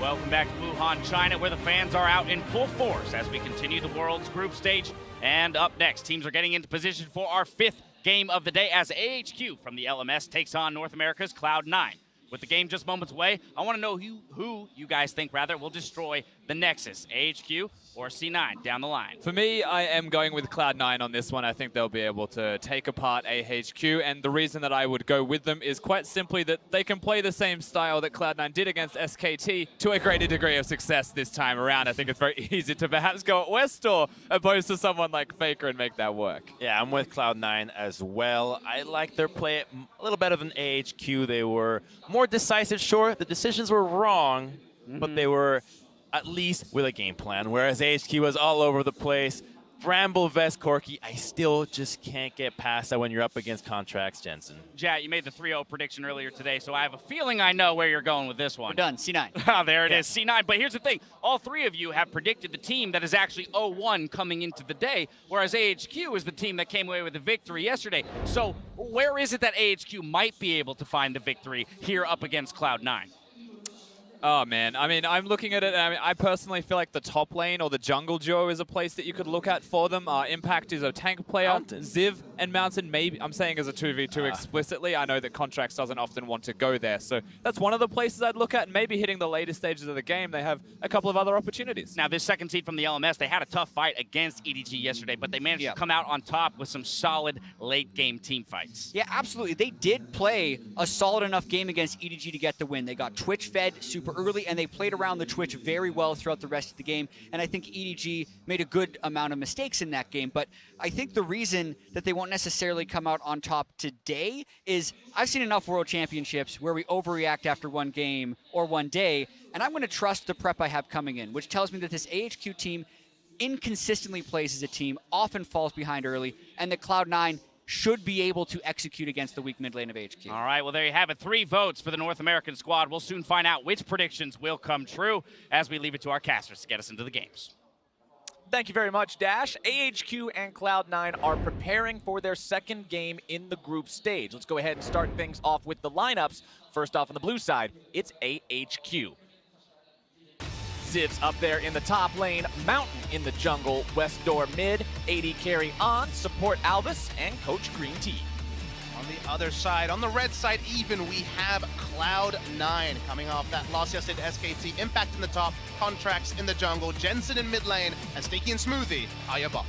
Welcome back to Wuhan, China, where the fans are out in full force as we continue the world's group stage. And up next, teams are getting into position for our 5th game of the day as AHQ from the LMS takes on North America's Cloud9. With the game just moments away, I want to know who you guys think, will destroy the Nexus, AHQ or C9 down the line. For me, I am going with Cloud9 on this one. I think they'll be able to take apart AHQ, and the reason that I would go with them is quite simply that they can play the same style that Cloud9 did against SKT to a greater degree of success this time around. I think it's very easy to perhaps go at Westor opposed to someone like Faker and make that work. Yeah, I'm with Cloud9 as well. I like their play a little better than AHQ. They were more decisive. Sure, the decisions were wrong, but they were at least with a game plan, whereas AHQ was all over the place. Bramble, Vest, Corki, I still just can't get past that when you're up against Contracts, Jensen. Jat, you made the 3-0 prediction earlier today, so I have a feeling I know where you're going with this one. We're done, C9. Oh, there it is, C9. But here's the thing. All three of you have predicted the team that is actually 0-1 coming into the day, whereas AHQ is the team that came away with the victory yesterday. So where is it that AHQ might be able to find the victory here up against Cloud9? Oh, man. I mean, I'm looking at it, and I personally feel like the top lane or the jungle duo is a place that you could look at for them. Impact is a tank player. Mountain. Ziv and Mountain, maybe. I'm saying as a 2v2 explicitly. I know that Contracts doesn't often want to go there. So that's one of the places I'd look at. Maybe hitting the later stages of the game, they have a couple of other opportunities. Now, this second seed from the LMS, they had a tough fight against EDG yesterday, but they managed to come out on top with some solid late-game team fights. Yeah, absolutely. They did play a solid enough game against EDG to get the win. They got Twitch fed super early, and they played around the Twitch very well throughout the rest of the game. And I think EDG made a good amount of mistakes in that game. But I think the reason that they won't necessarily come out on top today is I've seen enough World Championships where we overreact after one game or one day, and I'm going to trust the prep I have coming in, which tells me that this AHQ team inconsistently plays as a team, often falls behind early, and that Cloud9 should be able to execute against the weak mid lane of HQ. All right, well, there you have it. 3 votes for the North American squad. We'll soon find out which predictions will come true as we leave it to our casters to get us into the games. Thank you very much, Dash. AHQ and Cloud9 are preparing for their second game in the group stage. Let's go ahead and start things off with the lineups. First off on the blue side, it's AHQ. Ziv's up there in the top lane, Mountain in the jungle, West Door mid, AD carry on, support Albus, and Coach Green Tea. On the other side, on the red side even, we have Cloud9 coming off that loss yesterday to SKT. Impact in the top, Contracts in the jungle, Jensen in mid lane, and Sneaky and Smoothie are your buff.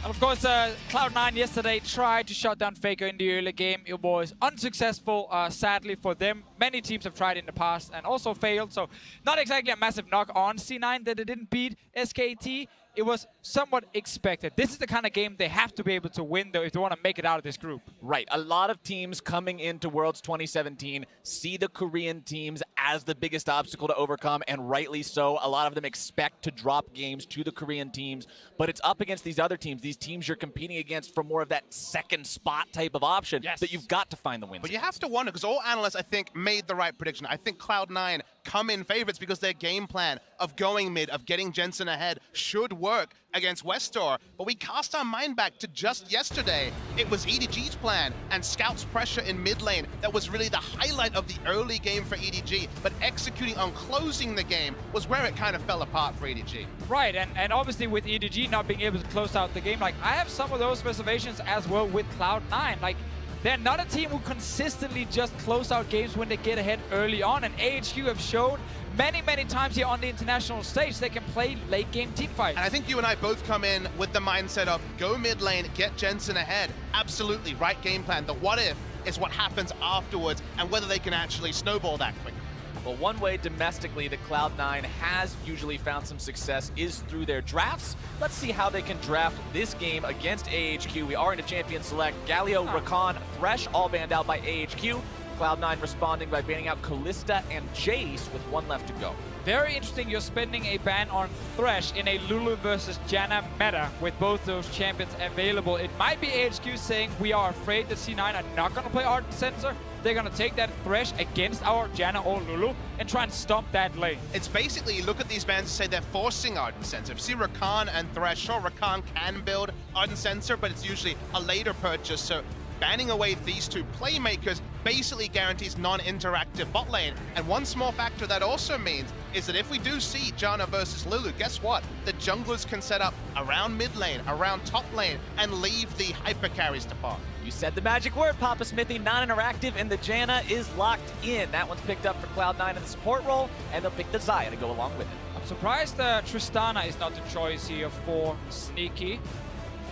And of course, Cloud9 yesterday tried to shut down Faker in the early game. It was unsuccessful, sadly, for them. Many teams have tried in the past and also failed, so not exactly a massive knock on C9 that they didn't beat SKT. It was somewhat expected. This is the kind of game they have to be able to win, though, if they want to make it out of this group. Right. A lot of teams coming into Worlds 2017 see the Korean teams as the biggest obstacle to overcome, and rightly so. A lot of them expect to drop games to the Korean teams, but it's up against these other teams, these teams you're competing against for more of that second spot type of option that you've got to find the wins. But you have to wonder, because all analysts, I think, made the right prediction. I think Cloud9 come in favorites because their game plan of going mid, of getting Jensen ahead, should work against Westor. But we cast our mind back to just yesterday. It was EDG's plan and Scout's pressure in mid lane that was really the highlight of the early game for EDG. But executing on closing the game was where it kind of fell apart for EDG. Right, and obviously with EDG not being able to close out the game, like I have some of those reservations as well with Cloud9. Like, they're not a team who consistently just close out games when they get ahead early on, and AHQ have shown many, many times here on the international stage they can play late game team fights. And I think you and I both come in with the mindset of go mid lane, get Jensen ahead. Absolutely, right game plan. The what if is what happens afterwards and whether they can actually snowball that quickly. Well, one way domestically that Cloud9 has usually found some success is through their drafts. Let's see how they can draft this game against AHQ. We are in a champion select. Galio, Rakan, Thresh all banned out by AHQ. Cloud9 responding by banning out Kalista and Jace with one left to go. Very interesting, you're spending a ban on Thresh in a Lulu versus Janna meta with both those champions available. It might be AHQ saying we are afraid that C9 are not going to play Ardent Sensor. They're going to take that Thresh against our Janna or Lulu and try and stomp that lane. It's basically, look at these bans and say they're forcing Ardent Sensor. If you see Rakan and Thresh, sure, Rakan can build Ardent Sensor, but it's usually a later purchase, so banning away these two playmakers basically guarantees non-interactive bot lane. And one small factor that also means is that if we do see Janna versus Lulu, guess what? The junglers can set up around mid lane, around top lane, and leave the hyper carries to farm. You said the magic word, Papa Smithy. Non-interactive, and the Janna is locked in. That one's picked up for Cloud9 in the support role, and they'll pick the Xayah to go along with it. I'm surprised Tristana is not the choice here for Sneaky.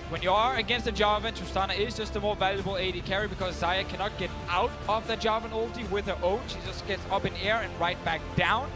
When you are against a Jarvan, Tristana is just a more valuable AD carry because Xayah cannot get out of the Jarvan ulti with her ult. She just gets up in air and right back down.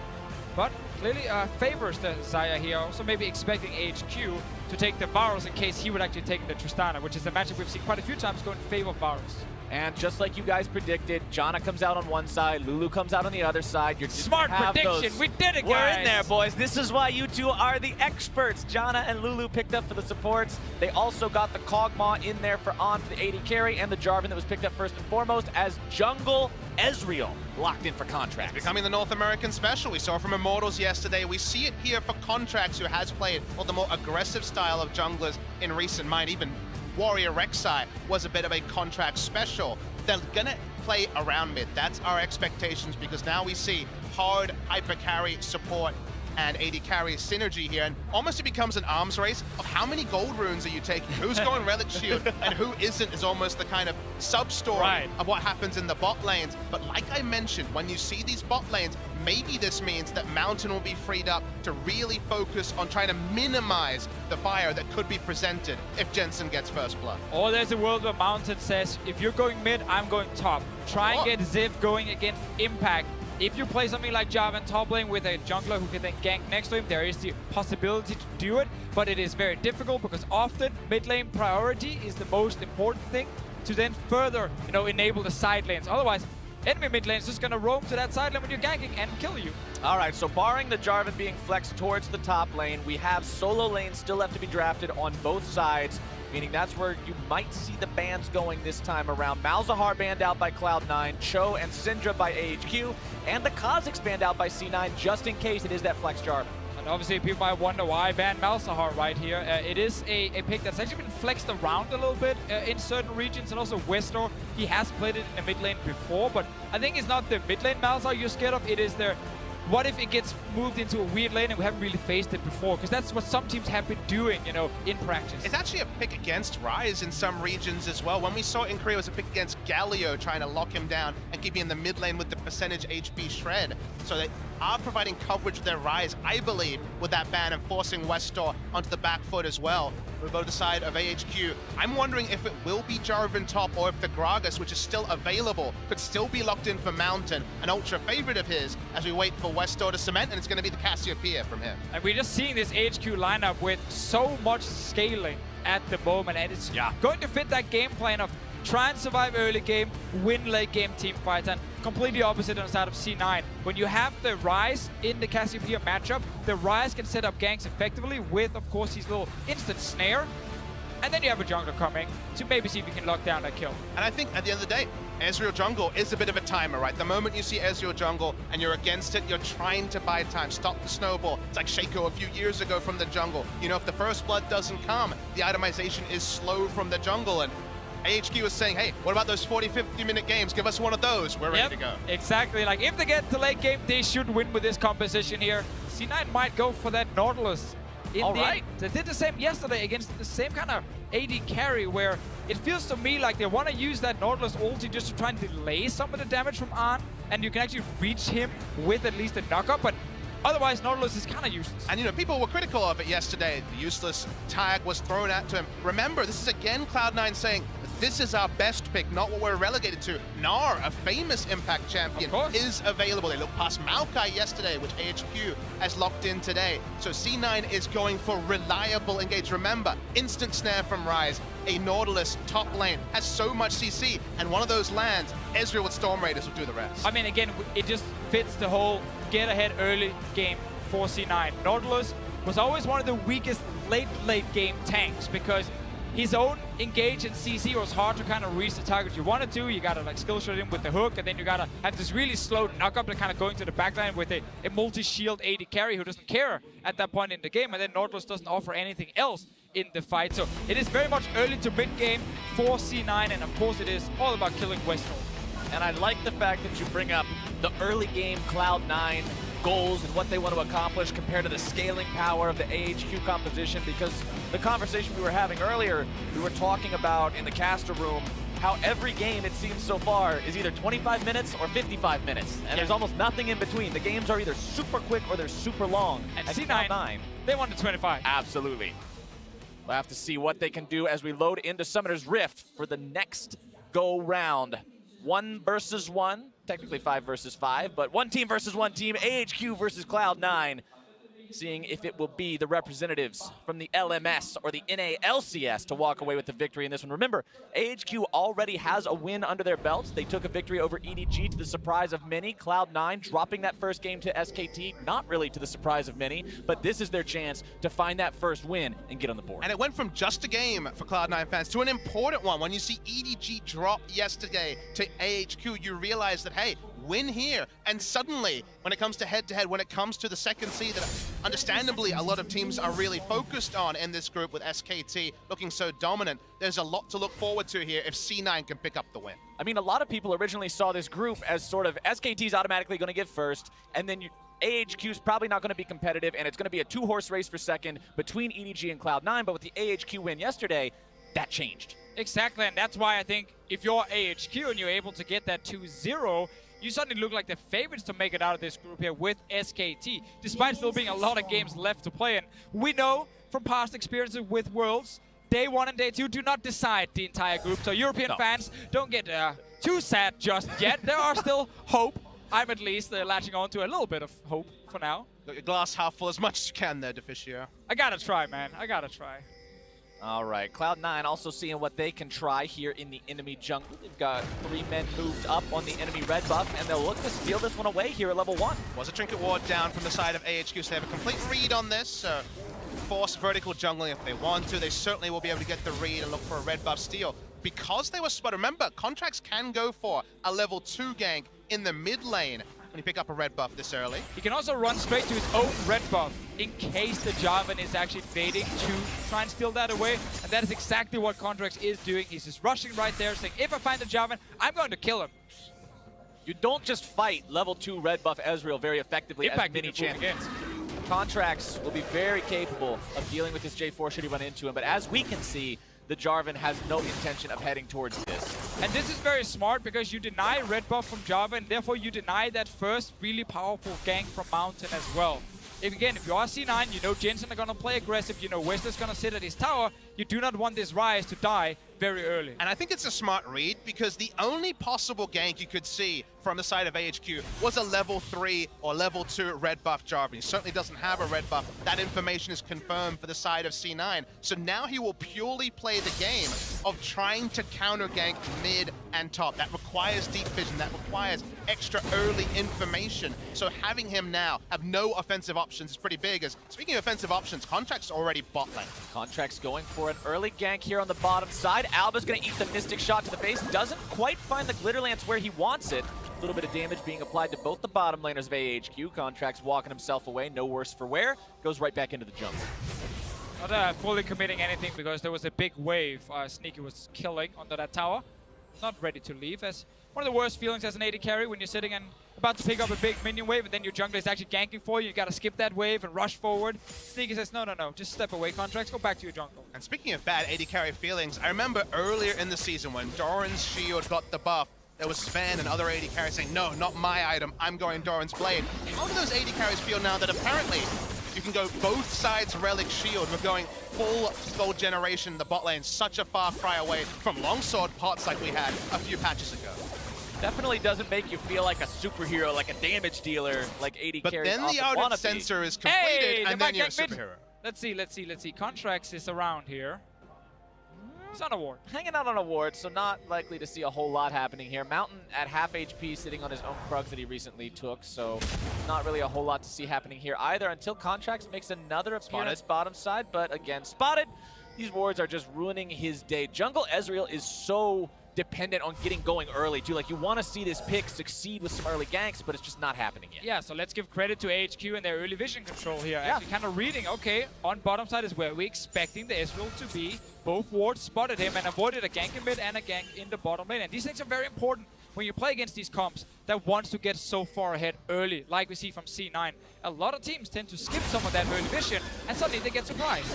But clearly favors the Xayah here. Also maybe expecting AHQ to take the Varus in case he would actually take the Tristana, which is a matchup we've seen quite a few times go in favor of Varus. And just like you guys predicted, Janna comes out on one side, Lulu comes out on the other side. You're just Smart prediction. Those. We did it, guys. We're in there, boys. This is why you two are the experts. Janna and Lulu picked up for the supports. They also got the Kog'Maw in there for the AD carry, and the Jarvan that was picked up first and foremost as jungle Ezreal locked in for contracts. Becoming the North American special. We saw it from Immortals yesterday. We see it here for Contracts, who has played the more aggressive style of junglers in recent mind. Even Warrior Rek'Sai was a bit of a Contract special. They're gonna play around mid. That's our expectations, because now we see hard hyper carry support and AD carry synergy here, and almost it becomes an arms race of how many gold runes are you taking, who's going Relic Shield and who isn't, is almost the kind of sub-story of what happens in the bot lanes. But like I mentioned, when you see these bot lanes, maybe this means that Mountain will be freed up to really focus on trying to minimize the fire that could be presented if Jensen gets first blood. Or there's a world where Mountain says, if you're going mid, I'm going top. Try and get Ziv going against Impact. If you play something like Jarvan top lane with a jungler who can then gank next to him, there is the possibility to do it, but it is very difficult because often mid lane priority is the most important thing to then further, enable the side lanes. Otherwise, enemy mid lane is just going to roam to that side lane when you're ganking and kill you. All right, so barring the Jarvan being flexed towards the top lane, we have solo lanes still left to be drafted on both sides, meaning that's where you might see the bans going this time around. Malzahar banned out by Cloud9, Cho and Syndra by AHQ, and the Kha'Zix banned out by C9 just in case it is that flex Jarvan. And obviously people might wonder why I banned Malzahar right here. It is a pick that's actually been flexed around a little bit in certain regions, and also Westor, he has played it in the mid lane before, but I think it's not the mid lane Malzahar you're scared of, it is the what if it gets moved into a weird lane and we haven't really faced it before? Because that's what some teams have been doing, in practice. It's actually a pick against Ryze in some regions as well. When we saw it in Korea, it was a pick against Galio, trying to lock him down and keep him in the mid lane with the percentage HP shred. So they are providing coverage with their Ryze, I believe, with that ban and forcing Westor onto the back foot as well. We'll go to the side of AHQ. I'm wondering if it will be Jarvan top or if the Gragas, which is still available, could still be locked in for Mountain, an ultra favorite of his, as we wait for Westor to cement, and it's going to be the Cassiopeia from him. And we're just seeing this AHQ lineup with so much scaling at the moment, and it's going to fit that game plan of try and survive early game, win late game team fights, and completely opposite on the side of C9. When you have the Ryze in the Cassiopeia matchup, the Ryze can set up ganks effectively with, of course, his little instant snare. And then you have a jungler coming to maybe see if you can lock down that kill. And I think at the end of the day, Ezreal jungle is a bit of a timer, right? The moment you see Ezreal jungle and you're against it, you're trying to buy time, stop the snowball. It's like Shaco a few years ago from the jungle. If the first blood doesn't come, the itemization is slow from the jungle, and AHQ is saying, hey, what about those 40, 50-minute games? Give us one of those. We're ready to go. Exactly. Like, if they get to late game, they should win with this composition here. C9 might go for that Nautilus. They did the same yesterday against the same kind of AD carry, where it feels to me like they want to use that Nautilus ulti just to try and delay some of the damage from Arn, and you can actually reach him with at least a knockup, but otherwise Nautilus is kind of useless. And people were critical of it yesterday. The useless tag was thrown at him. Remember, this is again Cloud9 saying, this is our best pick, not what we're relegated to. Gnar, a famous Impact champion, is available. They looked past Maokai yesterday, which AHQ has locked in today. So C9 is going for reliable engage. Remember, instant snare from Ryze, a Nautilus top lane, has so much CC, and one of those lands, Ezreal with Storm Raiders will do the rest. I mean, again, it just fits the whole get ahead early game for C9. Nautilus was always one of the weakest late game tanks because his own engage in CC was hard to kind of reach the target you wanted to. You gotta like skill shot him with the hook, and then you gotta have this really slow knock up to kind of going to the backline with a multi-shield AD carry who doesn't care at that point in the game, and then Nautilus doesn't offer anything else in the fight. So it is very much early to mid game for C9, and of course it is all about killing Western. And I like the fact that you bring up the early game Cloud9 goals and what they want to accomplish compared to the scaling power of the AHQ composition, because the conversation we were having earlier, we were talking about in the caster room how every game it seems so far is either 25 minutes or 55 minutes, and there's almost nothing in between. The games are either super quick or they're super long. And C9, they want the 25. Absolutely. We'll have to see what they can do as we load into Summoner's Rift for the next go round. 1 versus 1, technically 5 versus 5, but 1 team versus 1 team, AHQ versus Cloud9. Seeing if it will be the representatives from the LMS or the NALCS to walk away with the victory in this one. Remember, AHQ already has a win under their belts. They took a victory over EDG to the surprise of many. Cloud9 dropping that first game to SKT, not really to the surprise of many, but this is their chance to find that first win and get on the board. And it went from just a game for Cloud9 fans to an important one. When you see EDG drop yesterday to AHQ, you realize that, hey, win here, and suddenly when it comes to head-to-head, when it comes to the second seed that understandably a lot of teams are really focused on in this group with SKT looking so dominant, there's a lot to look forward to here if C9 can pick up the win. I mean, a lot of people originally saw this group as sort of SKT's automatically going to get first, and then AHQ's probably not going to be competitive, and it's going to be a 2-horse race for second between EDG and Cloud9, but with the AHQ win yesterday, that changed. Exactly, and that's why I think if you're AHQ and you're able to get that 2-0, you suddenly look like the favorites to make it out of this group here with SKT, despite still being a lot of games left to play. And we know from past experiences with Worlds, Day 1 and Day 2 do not decide the entire group. So European fans, don't get too sad just yet. There are still hope. I'm at least latching on to a little bit of hope for now. Got your glass half full as much as you can there, Deficio. I gotta try, man. I gotta try. All right, Cloud9 also seeing what they can try here in the enemy jungle. They've got 3 men moved up on the enemy red buff, and they'll look to steal this one away here at level 1. Was a Trinket Ward down from the side of AHQ, so they have a complete read on this. Force vertical jungling if they want to. They certainly will be able to get the read and look for a red buff steal. Because they were spotted, remember, contracts can go for a level 2 gank in the mid lane when you pick up a red buff this early. He can also run straight to his own red buff in case the Jarvan is actually baiting to try and steal that away. And that is exactly what Contracts is doing. He's just rushing right there saying, if I find the Jarvan, I'm going to kill him. You don't just fight level 2 red buff Ezreal very effectively Impact as many champions. Contracts will be very capable of dealing with this J4 should he run into him. But as we can see, the Jarvan has no intention of heading towards this. And this is very smart because you deny red buff from Jarvan, therefore you deny that first really powerful gank from Mountain as well. If you are C9, you know Jensen are going to play aggressive, you know West is going to sit at his tower, you do not want this Ryze to die very early. And I think it's a smart read because the only possible gank you could see from the side of AHQ was a level 3 or level 2 red buff Jarvan. He certainly doesn't have a red buff. That information is confirmed for the side of C9. So now he will purely play the game of trying to counter gank mid and top. That requires deep vision. That requires extra early information. So having him now have no offensive options is pretty big. As speaking of offensive options, Contract's already bot lane. Contract's going for an early gank here on the bottom side. Alba's going to eat the Mystic Shot to the base. Doesn't quite find the Glitter Lance where he wants it. A little bit of damage being applied to both the bottom laners of AHQ. Contract's walking himself away, no worse for wear. Goes right back into the jungle. Not fully committing anything because there was a big wave Sneaky was killing under that tower. Not ready to leave. As one of the worst feelings as an AD carry when you're sitting and about to pick up a big minion wave and then your jungler is actually ganking for you. You gotta skip that wave and rush forward. Sneaky says, no, just step away, Contracts, go back to your jungle. And speaking of bad AD carry feelings, I remember earlier in the season when Doran's shield got the buff, there was Sven and other AD carries saying, no, not my item, I'm going Doran's blade. How do those AD carries feel now that apparently you can go both sides relic shield? We're going full gold generation, the bot lane, such a far cry away from longsword pots like we had a few patches ago. Definitely doesn't make you feel like a superhero, like a damage dealer, like AD but carries then the outer sensor is completed, Hey, and then you're a superhero. Let's see. Contracts is around here. It's on a ward. Hanging out on a ward, so not likely to see a whole lot happening here. Mountain at half HP sitting on his own Krugs that he recently took, so not really a whole lot to see happening here either until Contracts makes another appearance bottom side, but again, spotted. These wards are just ruining his day. Jungle Ezreal is so dependent on getting going early too. Like, you want to see this pick succeed with some early ganks, but it's just not happening yet. Yeah, so let's give credit to AHQ and their early vision control here. Actually kind of reading, okay, on bottom side is where we're expecting the Ezreal to be. Both wards spotted him and avoided a gank in mid and a gank in the bottom lane. And these things are very important when you play against these comps that wants to get so far ahead early, like we see from C9. A lot of teams tend to skip some of that early vision, and suddenly they get surprised.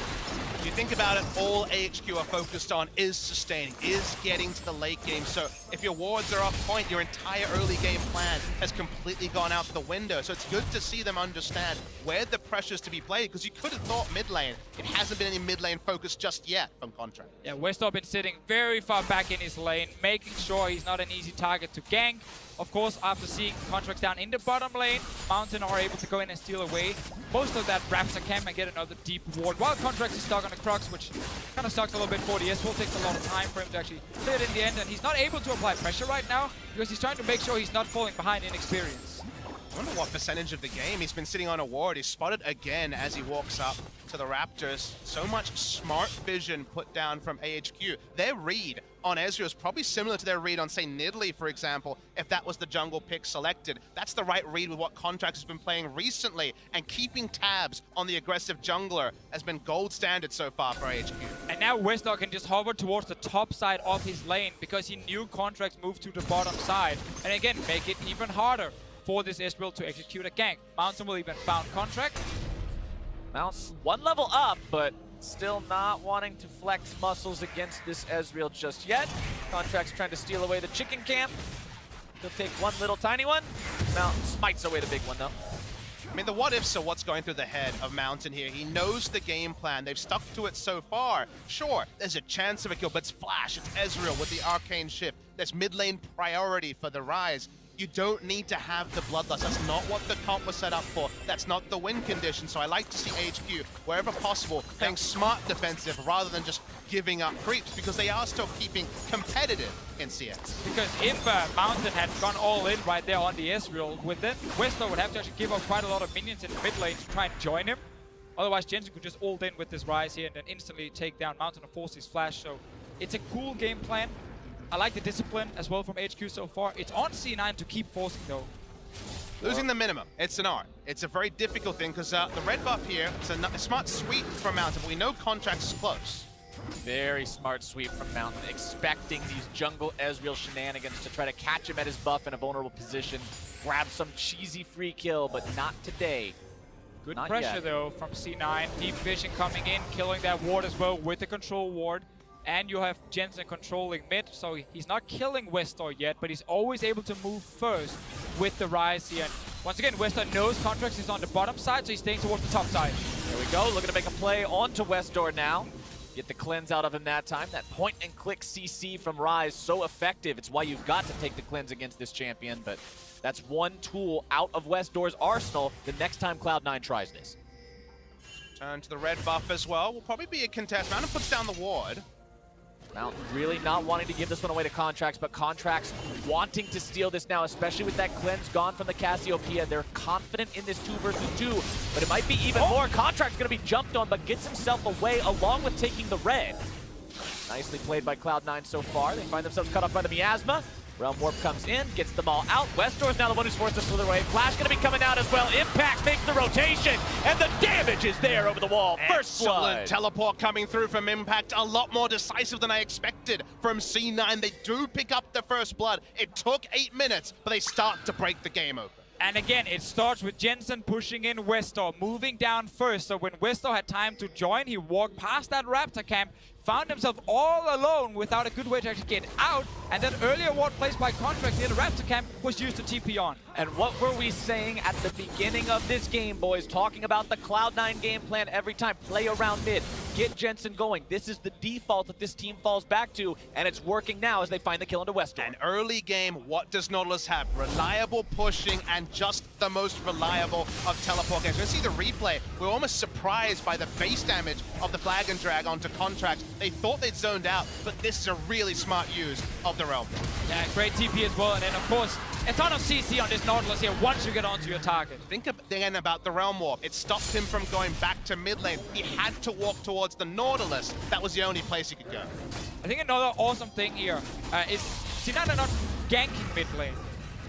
If you think about it, all AHQ are focused on is sustaining, is getting to the late game. So if your wards are off point, your entire early game plan has completely gone out the window. So it's good to see them understand where the pressure's to be played, because you could have thought mid lane. It hasn't been any mid lane focus just yet from Contract. Yeah, Westor been sitting very far back in his lane, making sure he's not an easy target to gank. Of course, after seeing Contracts down in the bottom lane, Mountain are able to go in and steal away most of that Raptor camp and get another deep ward. While Contracts is stuck on the Crux, which kind of sucks a little bit for the Ezreal. Takes a lot of time for him to actually clear it in the end, and he's not able to apply pressure right now because he's trying to make sure he's not falling behind in experience. I wonder what percentage of the game he's been sitting on a ward. He's spotted again as he walks up to the Raptors. So much smart vision put down from AHQ. Their read on Ezreal is probably similar to their read on, say, Nidalee, for example, if that was the jungle pick selected. That's the right read with what Contracts has been playing recently, and keeping tabs on the aggressive jungler has been gold standard so far for AHQ. And now Westor can just hover towards the top side of his lane because he knew Contracts moved to the bottom side. And again, make it even harder for this Ezreal to execute a gank. Mountain will even found Contract. Mountain one level up, but still not wanting to flex muscles against this Ezreal just yet. Contract's trying to steal away the chicken camp. He'll take one little tiny one. Mountain smites away the big one though. I mean, the what-ifs are what's going through the head of Mountain here. He knows the game plan. They've stuck to it so far. Sure, there's a chance of a kill, but it's Flash, it's Ezreal with the Arcane Shift. There's mid lane priority for the Rise. You don't need to have the Bloodlust. That's not what the comp was set up for. That's not the win condition. So I like to see HQ, wherever possible, playing smart defensive rather than just giving up creeps, because they are still keeping competitive in CS. Because if Mountain had gone all in right there on the Ezreal, with it, Westor would have to actually give up quite a lot of minions in the mid lane to try and join him. Otherwise, Jensen could just ult in with this Rise here and then instantly take down Mountain and force his Flash. So it's a cool game plan. I like the discipline as well from HQ so far. It's on C9 to keep forcing though. Losing the minimum, it's an art. It's a very difficult thing because the red buff here, it's a smart sweep from Mountain, but we know Contract's close. Very smart sweep from Mountain, expecting these jungle Ezreal shenanigans to try to catch him at his buff in a vulnerable position, grab some cheesy free kill, but not today. Good Not pressure yet. though from C9. Deep vision coming in, killing that ward as well with the control ward. And you have Jensen controlling mid, so he's not killing Westor yet, but he's always able to move first with the Rise here. And once again, Westor knows Contracts is on the bottom side, so he's staying towards the top side. There we go, looking to make a play onto Westor now. Get the cleanse out of him that time. That point and click CC from Rise, so effective. It's why you've got to take the cleanse against this champion, but that's one tool out of Westor's arsenal the next time Cloud9 tries this. Turn to the red buff as well. Will probably be a contest. Mountain puts down the ward. Mountain really not wanting to give this one away to Contracts, but Contracts wanting to steal this now, especially with that cleanse gone from the Cassiopeia. They're confident in this 2 versus 2, but it might be even more. Contracts gonna be jumped on, but gets himself away along with taking the red. Nicely played by Cloud9 so far. They find themselves cut off by the miasma. Realm Warp comes in, gets them all out. Westor is now the one who's forced to slither away. Flash gonna be coming out as well. Impact makes the rotation, and the damage is there over the wall. First blood. Excellent teleport coming through from Impact. A lot more decisive than I expected from C9. They do pick up the first blood. It took 8 minutes, but they start to break the game open. And again, it starts with Jensen pushing in Westor, moving down first. So when Westor had time to join, he walked past that Raptor camp, found himself all alone without a good way to actually get out. And that earlier ward placed by Contract near the Raptor camp was used to TP on. And what were we saying at the beginning of this game, boys? Talking about the Cloud9 game plan every time. Play around mid, get Jensen going. This is the default that this team falls back to, and it's working now as they find the kill into Westor. An early game, what does Nautilus have? Reliable pushing and just the most reliable of teleport games. We're going to see the replay. We're almost surprised by the base damage of the flag and drag onto Contracts. They thought they'd zoned out, but this is a really smart use of the Realm. Yeah, great TP as well, and then of course, a ton of CC on this Nautilus here once you get onto your target. Think again about the Realm Warp. It stopped him from going back to mid lane. He had to walk towards the Nautilus. That was the only place he could go. I think another awesome thing here is C9 are not ganking mid lane,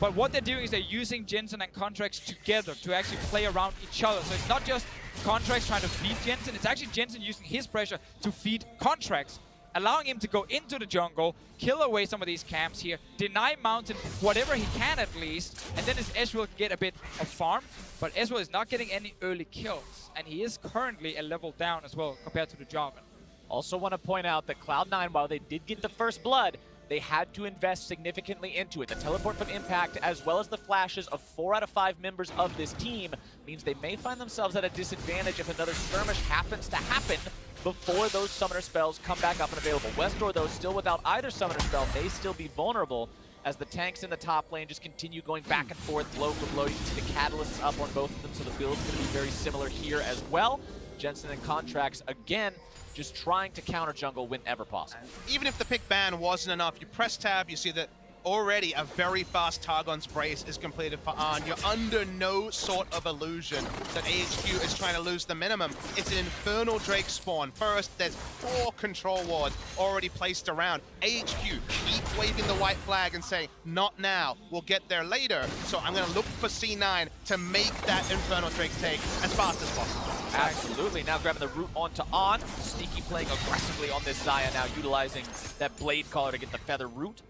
but what they're doing is they're using Jensen and Contracts together to actually play around each other. So it's not just Contracts trying to feed Jensen, it's actually Jensen using his pressure to feed Contracts, allowing him to go into the jungle, kill away some of these camps here, deny Mountain whatever he can at least, and then his Ezreal can get a bit of farm, but Ezreal is not getting any early kills, and he is currently a level down as well compared to the Jarvan. Also want to point out that Cloud9, while they did get the first blood, they had to invest significantly into it. The teleport from Impact, as well as the flashes of 4 out of 5 members of this team, means they may find themselves at a disadvantage if another skirmish happens to happen before those summoner spells come back up and available. Westor, though, still without either summoner spell, may still be vulnerable as the tanks in the top lane just continue going back and forth, blow for blow. You can see the catalysts up on both of them, so the build's going to be very similar here as well. Jensen and Contracts, again, just trying to counter jungle whenever possible. Even if the pick ban wasn't enough, you press tab, you see that already a very fast Targon's Brace is completed for Arn. You're under no sort of illusion that AHQ is trying to lose the minimum. It's an Infernal Drake spawn. First, there's 4 control wards already placed around. AHQ keep waving the white flag and saying, not now, we'll get there later. So I'm gonna look for C9 to make that Infernal Drake take as fast as possible. Absolutely. Now grabbing the root onto On. Sneaky playing aggressively on this Xayah now, utilizing that Blade Caller to get the Feather Root.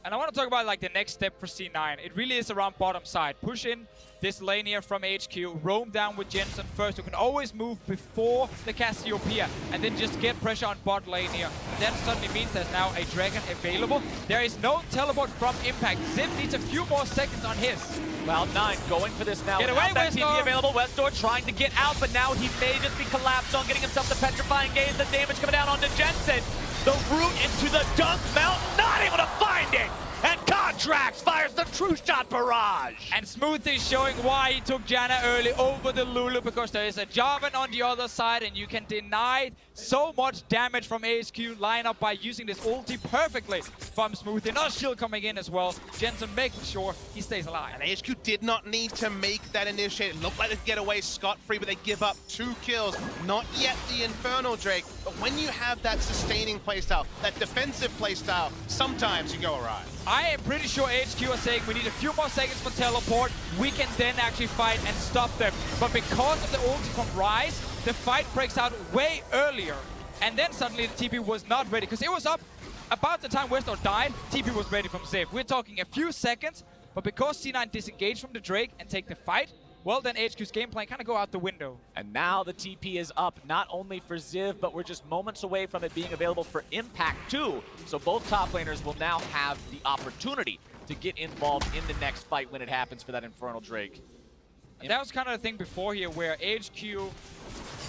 And I want to talk about like the next step for C9. It really is around bottom side. Push in this lane here from AHQ, roam down with Jensen first. You can always move before the Cassiopeia and then just get pressure on bot lane here. And then suddenly means there's now a Dragon available. There is no teleport from Impact. Zip needs a few more seconds on his. Cloud9 going for this now. Get away, that TP Westor! available. Westor trying to get out, but now he may just be collapsed on, getting himself the Petrifying Gaze. The damage coming down onto Jensen. The root into the Dunk Mountain, not able to find it! And Contracts fires the True Shot Barrage! And Smooth is showing why he took Janna early over the Lulu, because there is a Jarvan on the other side and you can deny so much damage from AHQ lineup by using this ulti perfectly from Smooth. Another shield coming in as well. Jensen making sure he stays alive. And AHQ did not need to make that initiate. It looked like they could get away scot-free, but they give up 2 kills. Not yet the Infernal Drake, but when you have that sustaining playstyle, that defensive playstyle, sometimes you go awry. I am pretty sure AHQ are saying we need a few more seconds for teleport. We can then actually fight and stop them. But because of the ulti from Ryze, the fight breaks out way earlier. And then suddenly the TP was not ready, because it was up about the time Westor died, TP was ready from Ziv. We're talking a few seconds, but because C9 disengaged from the Drake and take the fight, well, then AHQ's game plan kind of go out the window. And now the TP is up, not only for Ziv, but we're just moments away from it being available for Impact too. So both top laners will now have the opportunity to get involved in the next fight when it happens for that Infernal Drake. And that was kind of the thing before here, where AHQ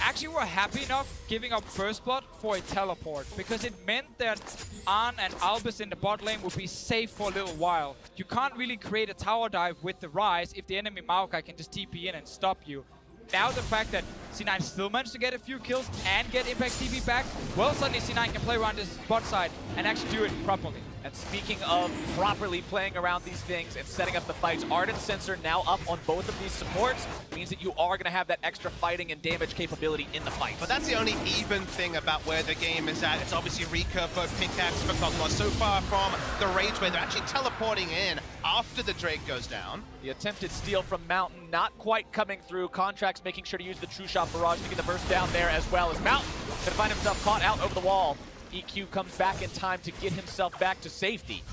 actually were happy enough giving up first blood for a teleport, because it meant that Arn and Albus in the bot lane would be safe for a little while. You can't really create a tower dive with the Ryze if the enemy Maokai can just TP in and stop you. Now the fact that C9 still managed to get a few kills and get Impact TP back, well, suddenly C9 can play around this bot side and actually do it properly. And speaking of properly playing around these things and setting up the fights, Ardent Sensor now up on both of these supports means that you are going to have that extra fighting and damage capability in the fight. But that's the only even thing about where the game is at. It's obviously recurve for Pickaxe for Cosmos. So far from the Rage where they're actually teleporting in after the Drake goes down. The attempted steal from Mountain not quite coming through. Contracts making sure to use the True Shot Barrage to get the burst down there, as well as Mountain going to find himself caught out over the wall. EQ comes back in time to get himself back to safety.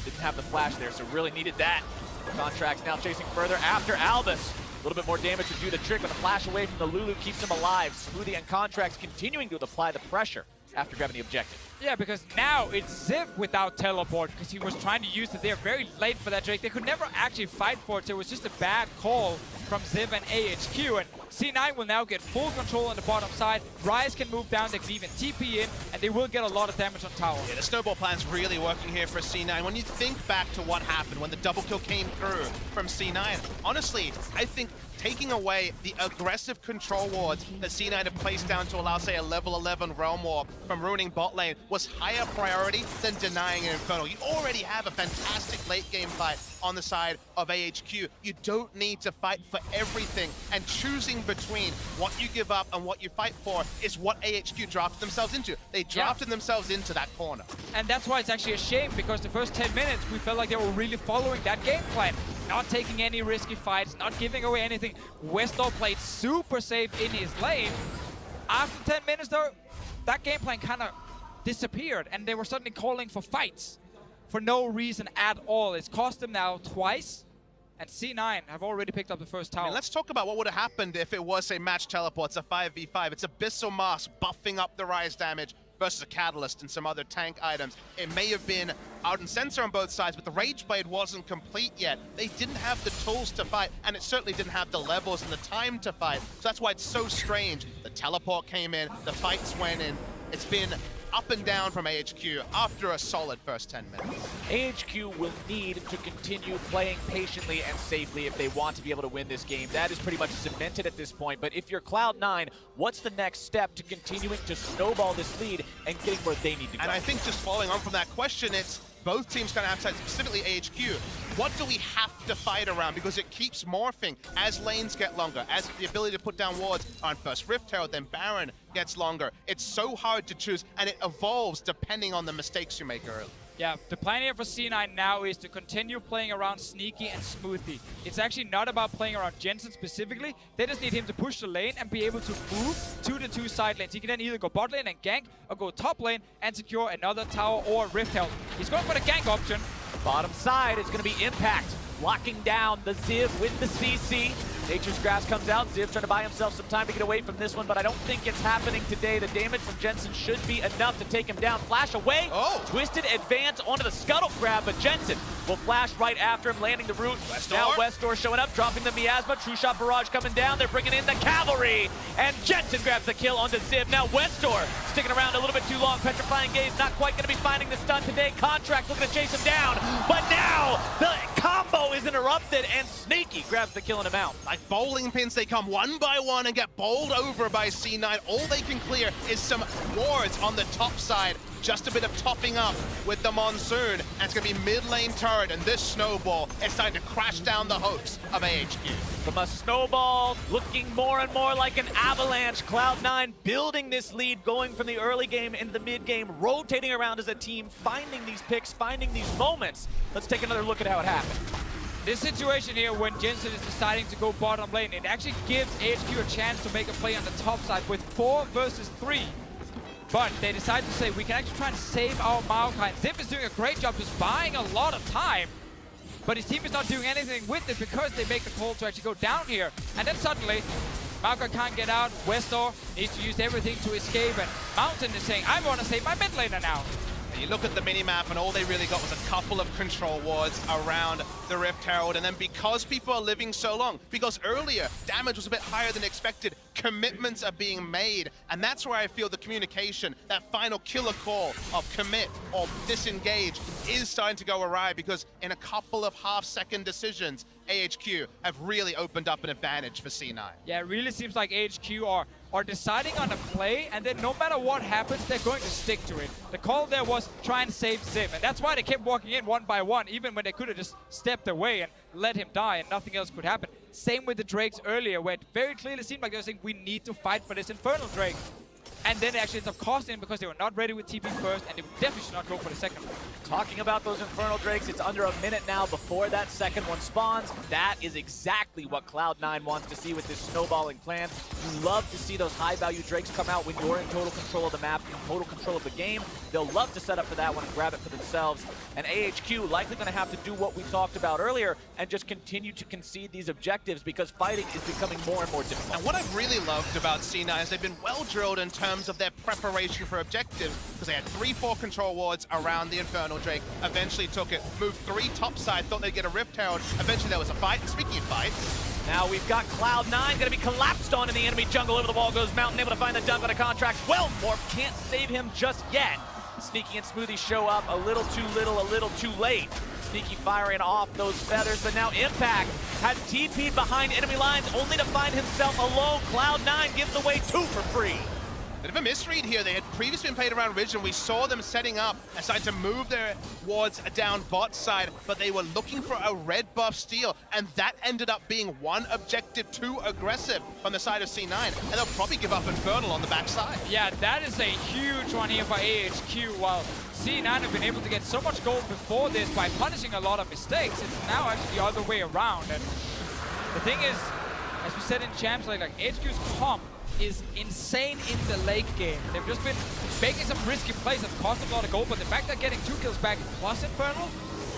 Didn't have the flash there, so really needed that. Contracts now chasing further after Albus. A little bit more damage to do the trick, but a flash away from the Lulu keeps him alive. Smoothie and Contracts continuing to apply the pressure after grabbing the objective. Yeah, because now it's Ziv without teleport, because he was trying to use it there very late for that Drake. They could never actually fight for it, so it was just a bad call from Ziv and AHQ, and C9 will now get full control on the bottom side. Rise can move down, they can even TP in, and they will get a lot of damage on tower. Yeah, the snowball plan's really working here for C9. When you think back to what happened when the double kill came through from C9, honestly, I think taking away the aggressive control wards that C9 had placed down to allow, say, a level 11 Realm Warp from ruining bot lane was higher priority than denying an Infernal. You already have a fantastic late game fight on the side of AHQ. You don't need to fight for everything, and choosing between what you give up and what you fight for is what AHQ drafted themselves into. They drafted themselves into that corner. And that's why it's actually a shame, because the first 10 minutes we felt like they were really following that game plan. Not taking any risky fights, not giving away anything. Westor played super safe in his lane. After 10 minutes though, that game plan kind of disappeared, and they were suddenly calling for fights for no reason at all. It's cost them now twice, and C9 have already picked up the first tower. I mean, let's talk about what would have happened if it was, say, match teleports, a 5v5. It's Abyssal Mask buffing up the Rise damage versus a Catalyst and some other tank items. It may have been Ardent Sensor on both sides, but the Rage Blade wasn't complete yet. They didn't have the tools to fight, and it certainly didn't have the levels and the time to fight. So that's why it's so strange. The teleport came in, the fights went in. It's been up and down from AHQ after a solid first 10 minutes. AHQ will need to continue playing patiently and safely if they want to be able to win this game. That is pretty much cemented at this point. But if you're Cloud9, what's the next step to continuing to snowball this lead and getting where they need to go? And I think just following on from that question, it's both teams kind of have to, specifically AHQ, what do we have to fight around? Because it keeps morphing as lanes get longer, as the ability to put down wards on first Rift Herald, then Baron gets longer. It's so hard to choose, and it evolves depending on the mistakes you make early. Yeah, the plan here for C9 now is to continue playing around Sneaky and Smoothie. It's actually not about playing around Jensen specifically. They just need him to push the lane and be able to move to the two side lanes. He can then either go bot lane and gank, or go top lane and secure another tower or Rift Herald. He's going for the gank option. Bottom side is going to be Impact, locking down the Ziv with the CC. Nature's Grass comes out. Ziv trying to buy himself some time to get away from this one, but I don't think it's happening today. The damage from Jensen should be enough to take him down. Flash away. Oh. Twisted advance onto the scuttle grab, but Jensen will flash right after him, landing the root. Westor. Now Westor showing up, dropping the miasma. True Shot Barrage coming down. They're bringing in the cavalry, and Jensen grabs the kill onto Ziv. Now Westor sticking around a little bit too long. Petrifying Gaze not quite going to be finding the stun today. Contract looking to chase him down, but now the combo is interrupted, and Sneaky grabs the kill and him out. Like bowling pins, they come one by one and get bowled over by C9. All they can clear is some wards on the top side. Just a bit of topping up with the Monsoon. And it's going to be mid lane turret, and this snowball is starting to crash down the hopes of AHQ. From a snowball, looking more and more like an avalanche. Cloud9 building this lead, going from the early game into the mid game, rotating around as a team, finding these picks, finding these moments. Let's take another look at how it happened. This situation here, when Jensen is deciding to go bottom lane, it actually gives AHQ a chance to make a play on the top side with 4 versus 3. But they decide to say, we can actually try and save our Maokai. Ziv is doing a great job just buying a lot of time, but his team is not doing anything with it because they make the call to actually go down here. And then suddenly, Maokai can't get out. Westor needs to use everything to escape, and Mountain is saying, I want to save my mid laner now. You look at the minimap, and all they really got was a couple of control wards around the Rift Herald, and then because people are living so long, because earlier damage was a bit higher than expected, commitments are being made, and that's where I feel the communication, that final killer call of commit or disengage is starting to go awry, because in a couple of half-second decisions, AHQ have really opened up an advantage for C9. Yeah, it really seems like AHQ are deciding on a play, and then no matter what happens, they're going to stick to it. The call there was try and save Ziv, and that's why they kept walking in one by one, even when they could have just stepped away and let him die and nothing else could happen. Same with the Drakes earlier, where it very clearly seemed like they were saying, we need to fight for this Infernal Drake. And then it actually ends up costing them because they were not ready with TP first, and they definitely should not go for the second one. Talking about those Infernal Drakes, it's under a minute now before that second one spawns. That is exactly what Cloud9 wants to see with this snowballing plan. You love to see those high-value Drakes come out when you're in total control of the map, in total control of the game. They'll love to set up for that one and grab it for themselves. And AHQ likely going to have to do what we talked about earlier and just continue to concede these objectives, because fighting is becoming more and more difficult. And what I've really loved about C9 is they've been well drilled in terms of their preparation for objectives, because they had 3-4 control wards around the Infernal Drake, eventually took it, moved 3 topside, thought they'd get a Rift Herald, eventually there was a fight. And speaking of fights, Now we've got Cloud9 going to be collapsed on in the enemy jungle. Over the wall goes Mountain, able to find the dunk on a contract. Well, Morph can't save him just yet. Sneaky and Smoothie show up a little too little, a little too late. Sneaky firing off those feathers, but now Impact had TP'd behind enemy lines only to find himself alone. Cloud9 gives away 2 for free. Bit of a misread here. They had previously been played around Ridge, and we saw them setting up and starting to move their wards down bot side, but they were looking for a red buff steal, and that ended up being 1 objective too aggressive from the side of C9, and they'll probably give up Infernal on the backside. Yeah, that is a huge one here for AHQ. While C9 have been able to get so much gold before this by punishing a lot of mistakes, it's now actually the other way around. And the thing is, as we said in Champs, like AHQ's comp is insane in the late game. They've just been making some risky plays that cost them a lot of gold, but the fact they're getting 2 kills back plus Infernal,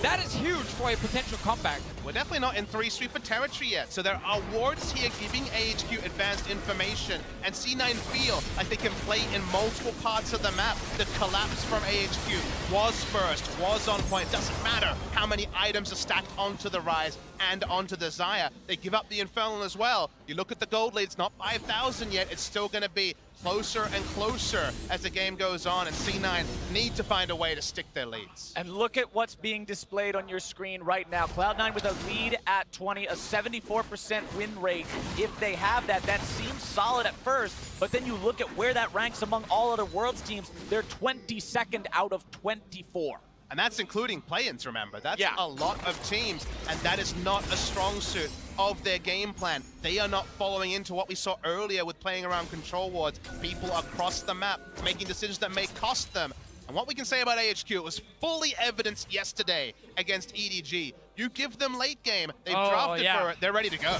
that is huge for a potential comeback. We're definitely not in 3 sweeper territory yet, so there are wards here giving AHQ advanced information, and C9 feel like they can play in multiple parts of the map. The collapse from AHQ was first, was on point. Doesn't matter how many items are stacked onto the Rise and onto the Xayah. They give up the Infernal as well. You look at the gold lead, it's not 5,000 yet. It's still going to be closer and closer as the game goes on, and C9 need to find a way to stick their leads. And look at what's being displayed on your screen right now. Cloud9 with a lead at 20, a 74% win rate. If they have that, that seems solid at first, but then you look at where that ranks among all other Worlds teams. They're 22nd out of 24. And that's including play-ins, remember. That's Yeah. a lot of teams, and that is not a strong suit of their game plan. They are not following into what we saw earlier with playing around control wards, people across the map making decisions that may cost them. And what we can say about AHQ, it was fully evidenced yesterday against EDG. You give them late game, they've drafted for it, they're ready to go.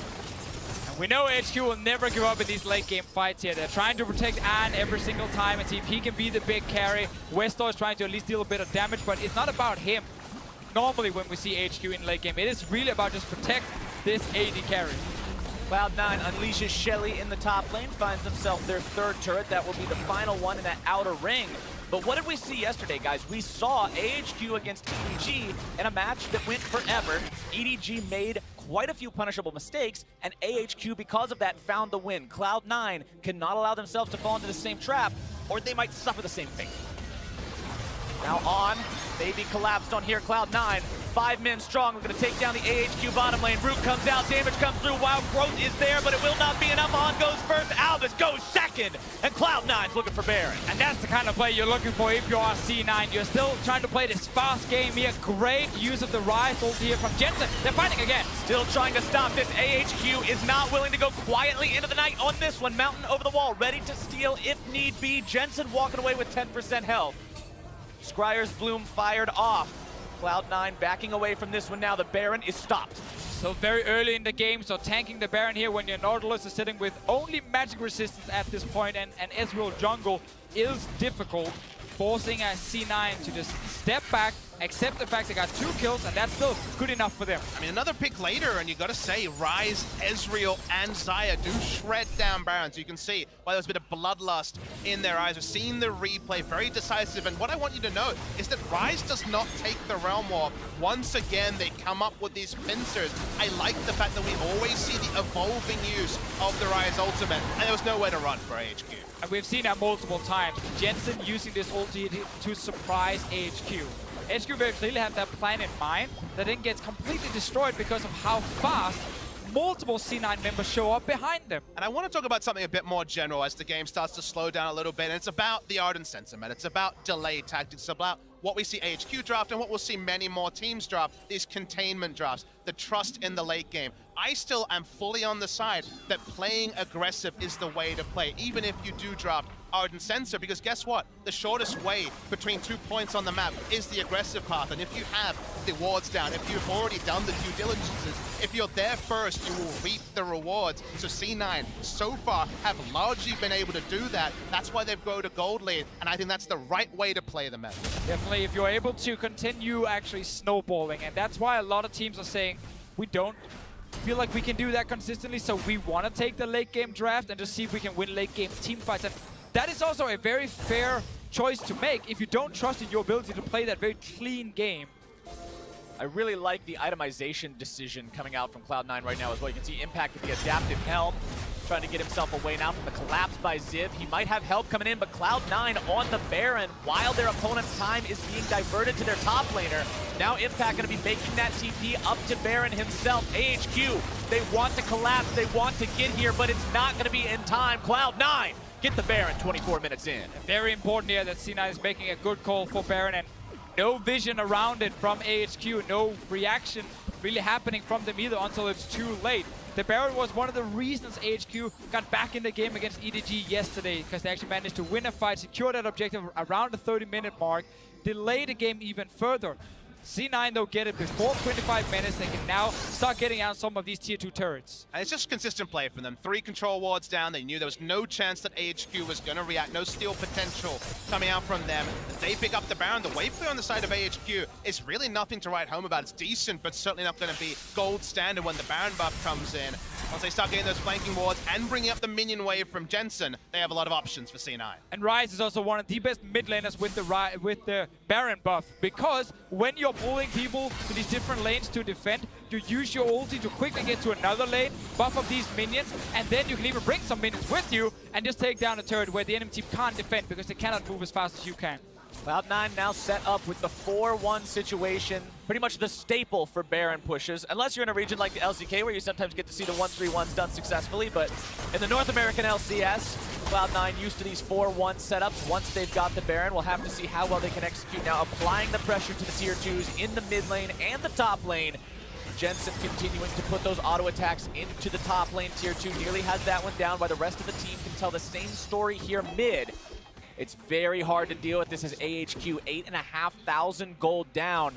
We know AHQ will never give up in these late game fights here. They're trying to protect An every single time and see if he can be the big carry. Westor is trying to at least deal a bit of damage, but it's not about him. Normally when we see AHQ in late game, it is really about just protect this AD carry. Cloud9 unleashes Shelly in the top lane, finds themselves their 3rd turret. That will be the final one in that outer ring. But what did we see yesterday, guys? We saw AHQ against EDG in a match that went forever. EDG made quite a few punishable mistakes, and AHQ, because of that, found the win. Cloud9 cannot allow themselves to fall into the same trap, or they might suffer the same fate. Now on, Baby collapsed on here, Cloud9. 5 men strong, we're gonna take down the AHQ bottom lane. Root comes out, damage comes through, Wild Growth is there, but it will not be enough. On goes first, Albus goes second, and Cloud9's looking for Baron. And that's the kind of play you're looking for if you are C9. You're still trying to play this fast game here. Great use of the Rise ult here from Jensen. They're fighting again. Still trying to stop this. AHQ is not willing to go quietly into the night on this one. Mountain over the wall, ready to steal if need be. Jensen walking away with 10% health. Scryer's Bloom fired off. Cloud9 backing away from this one now. The Baron is stopped. So very early in the game, so tanking the Baron here when your Nautilus is sitting with only magic resistance at this point, and Ezreal jungle is difficult, forcing a C9 to just step back, accept the fact they got 2 kills, and that's still good enough for them. I mean, another pick later, and you got to say, Rise, Ezreal, and Xayah do shred down Barons. You can see why there's a bit of bloodlust in their eyes. We've seen the replay, very decisive. And what I want you to note is that Rise does not take the Realm Warp. Once again, they come up with these pincers. I like the fact that we always see the evolving use of the Rise ultimate, and there was nowhere to run for AHQ. And we've seen that multiple times. Jensen using this ulti to surprise AHQ. AHQ very clearly had that plan in mind that then gets completely destroyed because of how fast multiple C9 members show up behind them. And I want to talk about something a bit more general as the game starts to slow down a little bit, and it's about the Ardent sentiment. It's about delay tactics, about what we see AHQ draft and what we'll see many more teams draft, these containment drafts, the trust in the late game. I still am fully on the side that playing aggressive is the way to play, even if you do draft Ardent Sensor, because guess what? The shortest way between 2 points on the map is the aggressive path, and if you have the wards down, if you've already done the due diligences, if you're there first, you will reap the rewards. So C9 so far have largely been able to do that. That's why they've grown a gold lead, and I think that's the right way to play the meta. Definitely, if you're able to continue actually snowballing, and that's why a lot of teams are saying, we don't feel like we can do that consistently, so we want to take the late game draft and just see if we can win late game team fights. And that is also a very fair choice to make if you don't trust in your ability to play that very clean game. I really like the itemization decision coming out from Cloud9 right now as well. You can see Impact with the adaptive helm, trying to get himself away now from the collapse by Ziv. He might have help coming in, but Cloud9 on the Baron while their opponent's time is being diverted to their top laner. Now Impact going to be making that TP up to Baron himself. AHQ, they want to collapse, they want to get here, but it's not going to be in time. Cloud9 get the Baron 24 minutes in. Very important here that C9 is making a good call for Baron, and no vision around it from AHQ, no reaction really happening from them either until it's too late. The Baron was one of the reasons AHQ got back in the game against EDG yesterday, because they actually managed to win a fight, secure that objective around the 30-minute mark, delay the game even further. C9 though get it before 25 minutes. They can now start getting out some of these tier 2 turrets. And it's just consistent play from them. 3 control wards down. They knew there was no chance that AHQ was going to react. No steal potential coming out from them. They pick up the Baron. The wave play on the side of AHQ is really nothing to write home about. It's decent, but certainly not going to be gold standard when the Baron buff comes in. Once they start getting those flanking wards and bringing up the minion wave from Jensen, they have a lot of options for C9. And Ryze is also one of the best mid laners with the Baron buff, because when you're pulling people to these different lanes to defend, you use your ulti to quickly get to another lane, buff up these minions, and then you can even bring some minions with you and just take down a turret where the enemy team can't defend because they cannot move as fast as you can. Cloud9 now set up with the 4-1 situation, pretty much the staple for Baron pushes, unless you're in a region like the LCK where you sometimes get to see the 1-3-1s done successfully, but in the North American LCS, Cloud9 used to these 4-1 setups. Once they've got the Baron, we'll have to see how well they can execute now, applying the pressure to the tier 2s in the mid lane and the top lane. Jensen continuing to put those auto attacks into the top lane. Tier 2 nearly has that one down, while the rest of the team can tell the same story here mid. It's very hard to deal with. This is AHQ, 8,500 gold down.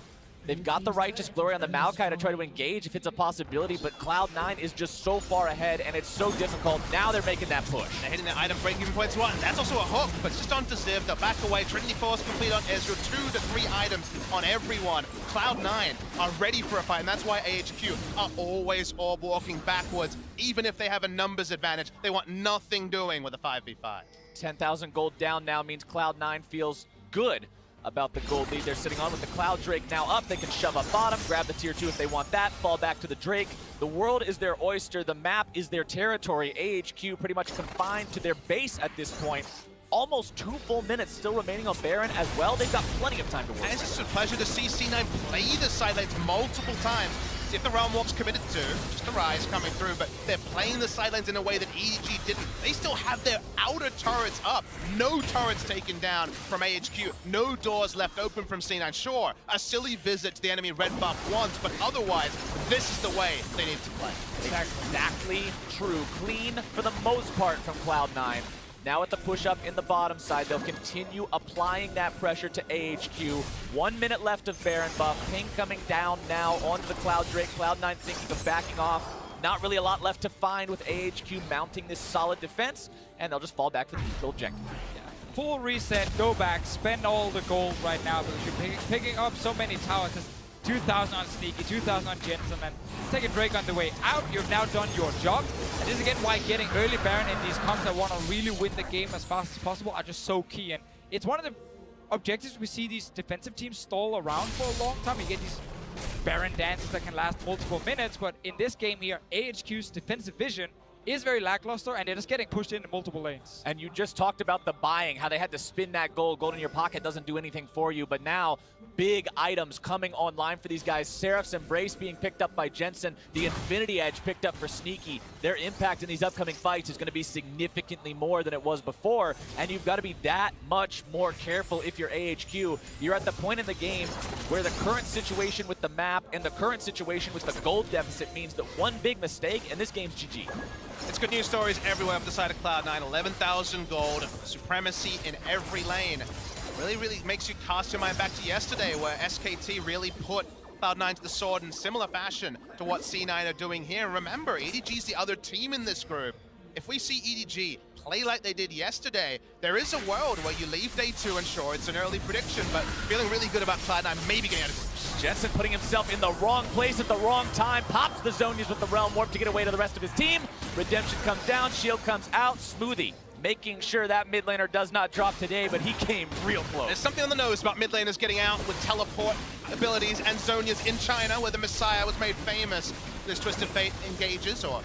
They've got the Righteous Glory on the Maokai to try to engage if it's a possibility, but Cloud9 is just so far ahead, and it's so difficult. Now they're making that push. They're hitting the item break-even points one. That's also a hook, but just onto Ziv. They'll back away. Trinity Force complete on Ezreal. 2 to 3 items on everyone. Cloud9 are ready for a fight, and that's why AHQ are always all walking backwards. Even if they have a numbers advantage, they want nothing doing with a 5v5. 10,000 gold down now means Cloud9 feels good about the gold lead they're sitting on. With the Cloud Drake now up, they can shove up bottom, grab the tier 2 if they want that, fall back to the Drake. The world is their oyster, the map is their territory. AHQ pretty much confined to their base at this point. Almost 2 full minutes still remaining on Baron as well. They've got plenty of time to work. And it's just a pleasure to see C9 play the side lanes multiple times. See if the Realm Warp's committed to, just the Rise coming through, but they're playing the side lanes in a way that EDG didn't. They still have their outer turrets up. No turrets taken down from AHQ. No doors left open from C9. Sure, a silly visit to the enemy red buff once, but otherwise, this is the way they need to play. Exactly true. Clean for the most part from Cloud9. Now at the push-up in the bottom side, they'll continue applying that pressure to AHQ. 1 minute left of Baron buff. Ping coming down now onto the Cloud Drake. Cloud9 thinking of backing off. Not really a lot left to find with AHQ mounting this solid defense, and they'll just fall back for the neutral objective. Yeah. Full reset, go back, spend all the gold right now because you're picking up so many towers. 2,000 on Sneaky, 2,000 on Jensen, and take a Drake on the way out. You've now done your job. And this is again why getting early Baron in these comps that want to really win the game as fast as possible are just so key. And it's one of the objectives we see these defensive teams stall around for a long time. You get these Baron dances that can last multiple minutes, but in this game here, AHQ's defensive vision is very lackluster, and they're just getting pushed into multiple lanes. And you just talked about the buying, how they had to spin that gold. Gold in your pocket doesn't do anything for you, but now big items coming online for these guys. Seraph's Embrace being picked up by Jensen, the Infinity Edge picked up for Sneaky. Their impact in these upcoming fights is going to be significantly more than it was before, and you've got to be that much more careful if you're AHQ. You're at the point in the game where the current situation with the map and the current situation with the gold deficit means that one big mistake and this game's GG. It's good news stories everywhere up the side of Cloud9. 11,000 gold, supremacy in every lane. Really makes you cast your mind back to yesterday where SKT really put Cloud9 to the sword in similar fashion to what C9 are doing here. Remember, EDG's the other team in this group. If we see EDG play like they did yesterday, there is a world where you leave day 2, and sure, it's an early prediction, but feeling really good about Cloud9 maybe getting out of groups. Jensen putting himself in the wrong place at the wrong time, pops the Zonias with the Realm Warp to get away to the rest of his team. Redemption comes down, shield comes out, Smoothie making sure that mid laner does not drop today, but he came real close. There's something on the nose about mid laners getting out with teleport abilities and Zhonya's in China, where the Messiah was made famous. This Twisted Fate engages, or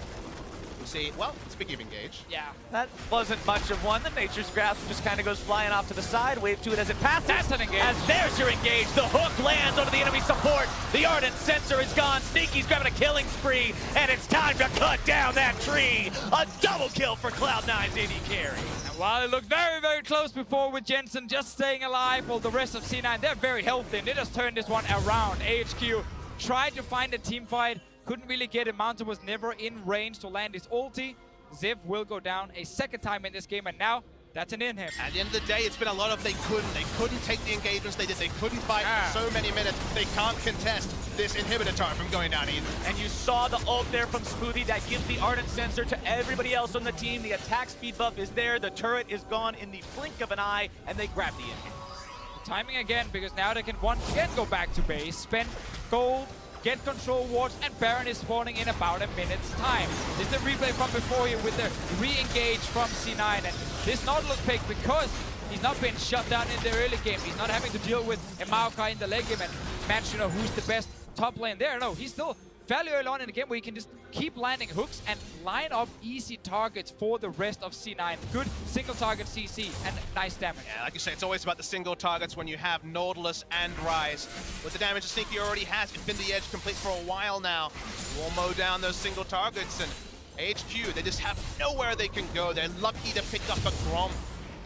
we see, well, speaking of engage. Yeah, that wasn't much of one. The Nature's Grasp just kind of goes flying off to the side. Wave to it as it passes. That's an engage. As there's your engage. The hook lands onto the enemy support. The Ardent Sensor is gone. Sneaky's grabbing a killing spree, and it's time to cut down that tree. A double kill for Cloud9's AD carry. And while it looked very, very close before with Jensen just staying alive, while the rest of C9, they're very healthy, and they just turned this one around. AHQ tried to find a team fight, couldn't really get it. Mountain was never in range to land his ulti. Ziv will go down a second time in this game, and now that's an in him. At the end of the day, it's been a lot of they couldn't take the engagements they did. They couldn't fight for so many minutes. They can't contest this inhibitor turret from going down either. And you saw the ult there from Smoothie that gives the Ardent Sensor to everybody else on the team. The attack speed buff is there. The turret is gone in the blink of an eye, and they grab the inhib. Timing again, because now they can once again go back to base, spend gold, get control wards, and Baron is spawning in about a minute's time. This is the replay from before here with the re-engage from C9, and this Nautilus pick, because he's not been shut down in the early game, he's not having to deal with a Maokai in the late game and match, who's the best top lane there. No, he's still fairly early on in the game where he can just keep landing hooks and line up easy targets for the rest of C9. Good single target CC and nice damage. Yeah, like you say, it's always about the single targets when you have Nautilus and Rise. With the damage that Sneaky already has, Infinity Edge complete for a while now. We'll mow down those single targets, and AHQ, they just have nowhere they can go. They're lucky to pick up a Grom.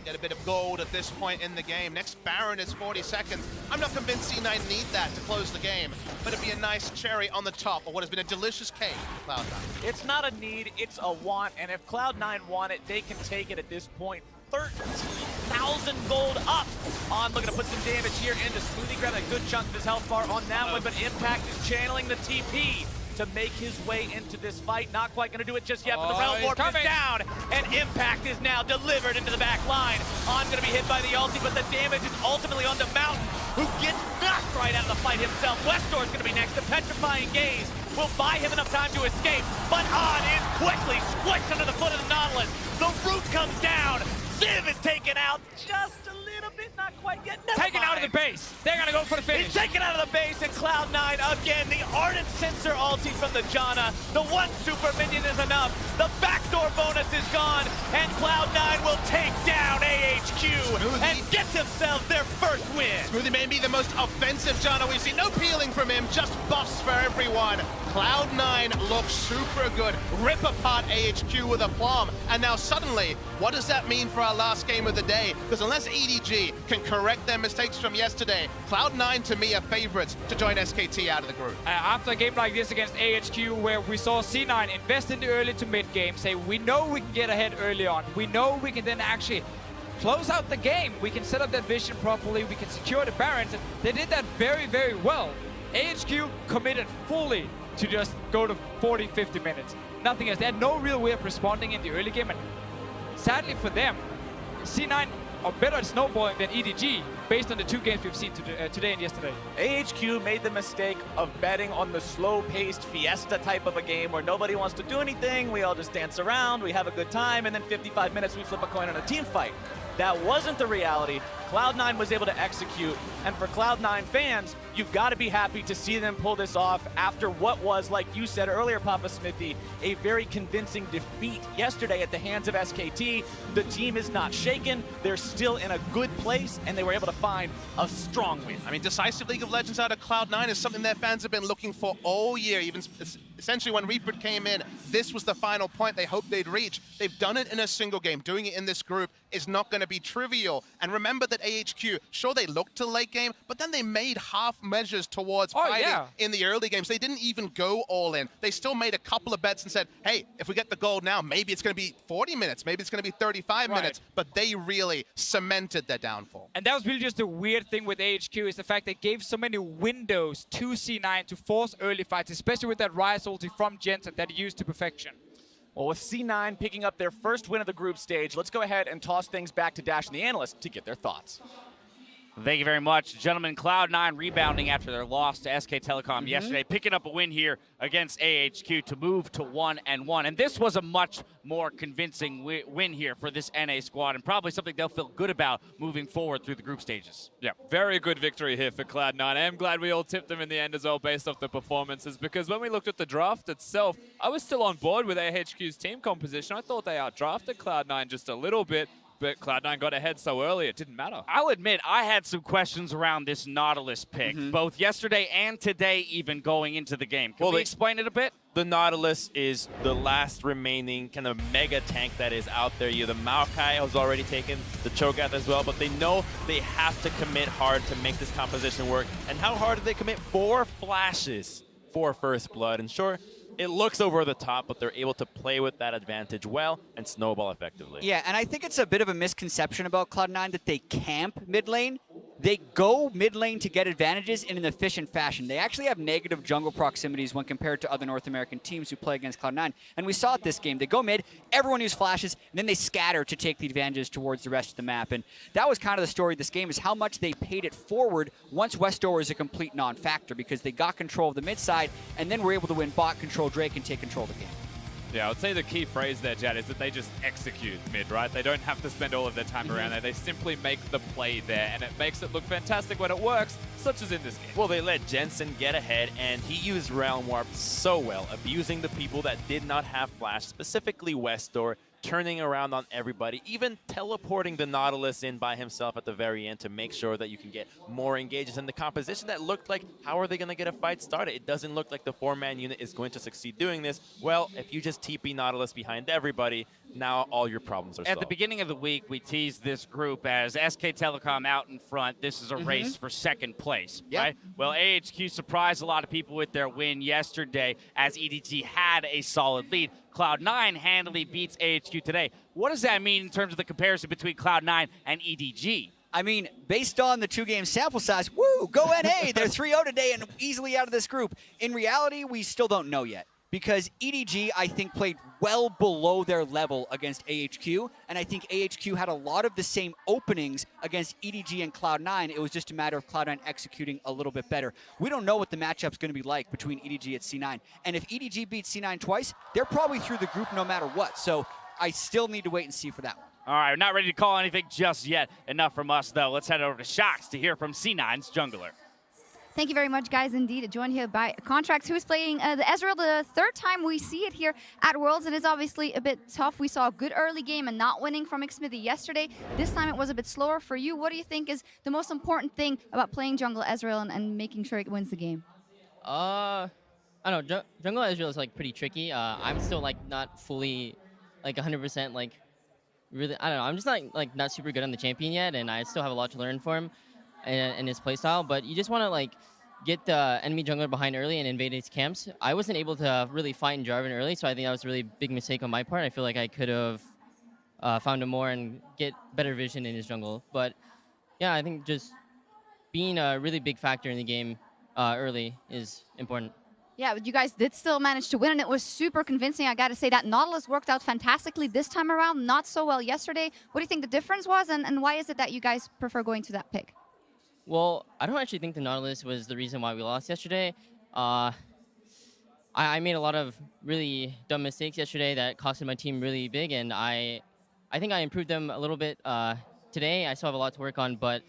Get a bit of gold at this point in the game. Next Baron is 40 seconds. I'm not convinced C9 need that to close the game, but it'd be a nice cherry on the top of what has been a delicious cake for Cloud9. It's not a need, it's a want, and if Cloud9 want it, they can take it at this point. 13,000 gold up on looking to put some damage here into Smoothie, grabbing a good chunk of his health bar on that one, but Impact is channeling the TP to make his way into this fight. Not quite going to do it just yet, but the Realm Warp is down, and Impact is now delivered into the back line. On going to be hit by the ulti, but the damage is ultimately on the Mountain, who gets knocked right out of the fight himself. Westor is going to be next. The Petrifying Gaze will buy him enough time to escape, but On is quickly squished under the foot of the Nautilus. The root comes down. Ziv is taken out just a little bit, not quite yet. Taken out of the base. They're going to go for the finish. He's taken out of the base, and Cloud9 again. The Ardent Sensor ulti from the Janna. The one super minion is enough. The backdoor bonus is gone, and Cloud9 will take down AHQ and get themselves their first win. Smoothie may be the most offensive Janna we've seen. No peeling from him, just buffs for everyone. Cloud9 looks super good. Rip apart AHQ with a plum. And now suddenly, what does that mean for our last game of the day? Because unless EDG can correct their mistakes from yesterday, Cloud9 to me are favorites to join SKT out of the group. After a game like this against AHQ, where we saw C9 invest in the early to mid game, say we know we can get ahead early on, we know we can then actually close out the game, we can set up that vision properly, we can secure the Barons, and they did that very, very well. AHQ committed fully to just go to 40, 50 minutes. Nothing else. They had no real way of responding in the early game, and sadly for them, C9 are better at snowballing than EDG based on the two games we've seen today and yesterday. AHQ made the mistake of betting on the slow-paced Fiesta type of a game where nobody wants to do anything, we all just dance around, we have a good time, and then 55 minutes we flip a coin on a team fight. That wasn't the reality. Cloud9 was able to execute, and for Cloud9 fans, you've got to be happy to see them pull this off after what was, like you said earlier, Papa Smithy, a very convincing defeat yesterday at the hands of SKT. The team is not shaken, they're still in a good place, and they were able to find a strong win. I mean, decisive League of Legends out of Cloud9 is something their fans have been looking for all year. Even essentially when Reaper came in, this was the final point they hoped they'd reach. They've done it in a single game. Doing it in this group is not going to be trivial. And remember that AHQ, sure, they looked to late game, but then they made half measures towards fighting in the early games. They didn't even go all in. They still made a couple of bets and said, hey, if we get the gold now, maybe it's going to be 40 minutes, maybe it's going to be 35 minutes, but they really cemented their downfall. And that was really just the weird thing with AHQ, is the fact they gave so many windows to C9 to force early fights, especially with that Rise ulti from Jensen that he used to perfection. Well, with C9 picking up their first win of the group stage, let's go ahead and toss things back to Dash and the analysts to get their thoughts. Thank you very much. Gentlemen, Cloud9 rebounding after their loss to SK Telecom yesterday, picking up a win here against AHQ to move to 1-1. And this was a much more convincing win here for this NA squad, and probably something they'll feel good about moving forward through the group stages. Yeah, very good victory here for Cloud9. I am glad we all tipped them in the end as well based off the performances, because when we looked at the draft itself, I was still on board with AHQ's team composition. I thought they outdrafted Cloud9 just a little bit, but Cloud9 got ahead so early, it didn't matter. I'll admit, I had some questions around this Nautilus pick, both yesterday and today even going into the game. Can we explain it a bit? The Nautilus is the last remaining kind of mega tank that is out there. The Maokai has already taken the Cho'Gath as well, but they know they have to commit hard to make this composition work. And how hard do they commit? 4 flashes for First Blood. And sure, it looks over the top, but they're able to play with that advantage well and snowball effectively. Yeah, and I think it's a bit of a misconception about Cloud9 that they camp mid lane. They go mid lane to get advantages in an efficient fashion. They actually have negative jungle proximities when compared to other North American teams who play against Cloud9. And we saw it this game. They go mid, everyone uses flashes, and then they scatter to take the advantages towards the rest of the map. And that was kind of the story of this game, is how much they paid it forward once Westdoor was a complete non-factor, because they got control of the mid side and then were able to win bot, control Drake, and take control of the game. Yeah, I would say the key phrase there, Jad, is that they just execute mid, right? They don't have to spend all of their time around there. They simply make the play there, and it makes it look fantastic when it works, such as in this game. Well, they let Jensen get ahead, and he used Realm Warp so well, abusing the people that did not have Flash, specifically Westdoor, turning around on everybody, even teleporting the Nautilus in by himself at the very end to make sure that you can get more engages in the composition that looked like, how are they going to get a fight started? It doesn't look like the 4-man unit is going to succeed doing this. Well, if you just TP Nautilus behind everybody, now all your problems are solved. At the beginning of the week, we teased this group as SK Telecom out in front. This is a race for second place, right? Well, AHQ surprised a lot of people with their win yesterday as EDG had a solid lead. Cloud9 handily beats AHQ today. What does that mean in terms of the comparison between Cloud9 and EDG? I mean, based on the 2-game sample size, woo, go NA. They're 3-0 today and easily out of this group. In reality, we still don't know yet, because EDG, I think, played well below their level against AHQ, and I think AHQ had a lot of the same openings against EDG and Cloud9. It was just a matter of Cloud9 executing a little bit better. We don't know what the matchup's going to be like between EDG and C9, and if EDG beats C9 twice, they're probably through the group no matter what, so I still need to wait and see for that one. All right, we're not ready to call anything just yet. Enough from us, though. Let's head over to Shox to hear from C9's jungler. Thank you very much, guys, indeed. Joined here by Contracts, who is playing the Ezreal the third time we see it here at Worlds. It is obviously a bit tough. We saw a good early game and not winning from Xmithy yesterday. This time it was a bit slower for you. What do you think is the most important thing about playing jungle Ezreal and making sure it wins the game? I don't know. Jungle Ezreal is like pretty tricky. I'm still like not fully like 100% like really. I don't know. I'm just not super good on the champion yet, and I still have a lot to learn for him and his playstyle. But you just want to like get the enemy jungler behind early and invade his camps. I wasn't able to really fight in Jarvan early, so I think that was a really big mistake on my part. I feel like I could have found him more and get better vision in his jungle. But yeah, I think just being a really big factor in the game early is important. Yeah, but you guys did still manage to win, and it was super convincing. I got to say that Nautilus worked out fantastically this time around, not so well yesterday. What do you think the difference was, and why is it that you guys prefer going to that pick? Well, I don't actually think the Nautilus was the reason why we lost yesterday. I made a lot of really dumb mistakes yesterday that costed my team really big, and I think I improved them a little bit today. I still have a lot to work on, but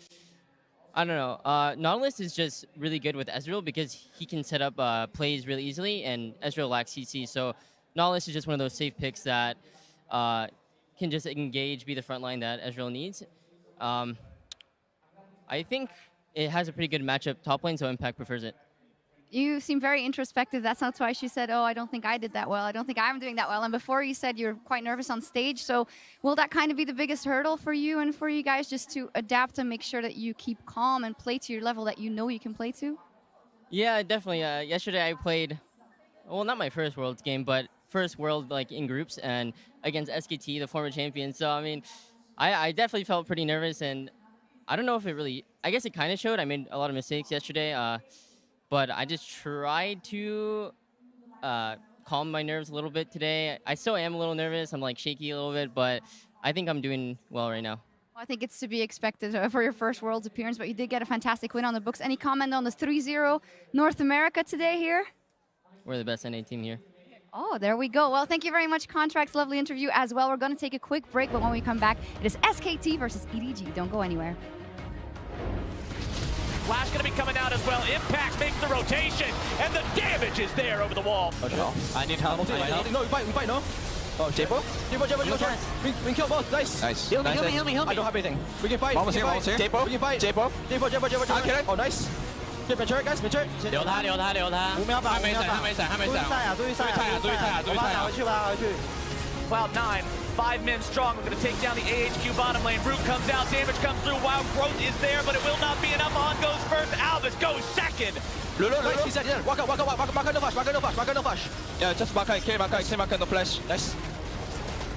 I don't know. Nautilus is just really good with Ezreal because he can set up plays really easily, and Ezreal lacks CC. So Nautilus is just one of those safe picks that can just engage, be the front line that Ezreal needs. I think it has a pretty good matchup top lane, so Impact prefers it. You seem very introspective. That's not why she said, oh, I don't think I did that well. I don't think I'm doing that well. And before you said you're quite nervous on stage. So will that kind of be the biggest hurdle for you and for you guys, just to adapt and make sure that you keep calm and play to your level that you know you can play to? Yeah, definitely. Yesterday I played, well, not my first Worlds game, but first World like in groups and against SKT, the former champion. So, I mean, I definitely felt pretty nervous, and I don't know if it really, I guess it kind of showed. I made a lot of mistakes yesterday. But I just tried to calm my nerves a little bit today. I still am a little nervous. I'm like shaky a little bit, but I think I'm doing well right now. I think it's to be expected for your first Worlds appearance, but you did get a fantastic win on the books. Any comment on the 3-0 North America today here? We're the best NA team here. Oh, there we go. Well, thank you very much, Contracts. Lovely interview as well. We're going to take a quick break, but when we come back, it is SKT versus EDG. Don't go anywhere. Flash going to be coming out as well. Impact makes the rotation, and the damage is there over the wall. I need help. No, we fight, no? Oh, J-Bo? We kill both, nice. Nice. Heal me. I don't have anything. We can fight. Almost here. J-Bo? We can fight. J-Bo? Oh, nice. Get mature, guys, mature. 留他。5秒吧，还没闪。注意赛。 Cloud9, 5 men strong. We're going to take down the AHQ bottom lane. Root comes out, damage comes through. Wild Growth is there, but it will not be enough. On goes first. Albus goes second. Nice, he's dead. Walk out, no flash. Yeah, just mark no flash. Nice.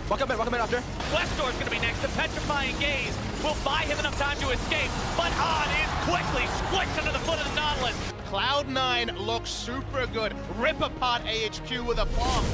Walk up mid after. Westor's going to be next. The Petrifying Gaze will buy him enough time to escape, but On is quickly squished under the foot of the Nautilus. Cloud9 looks super good. Rip apart AHQ with a bomb.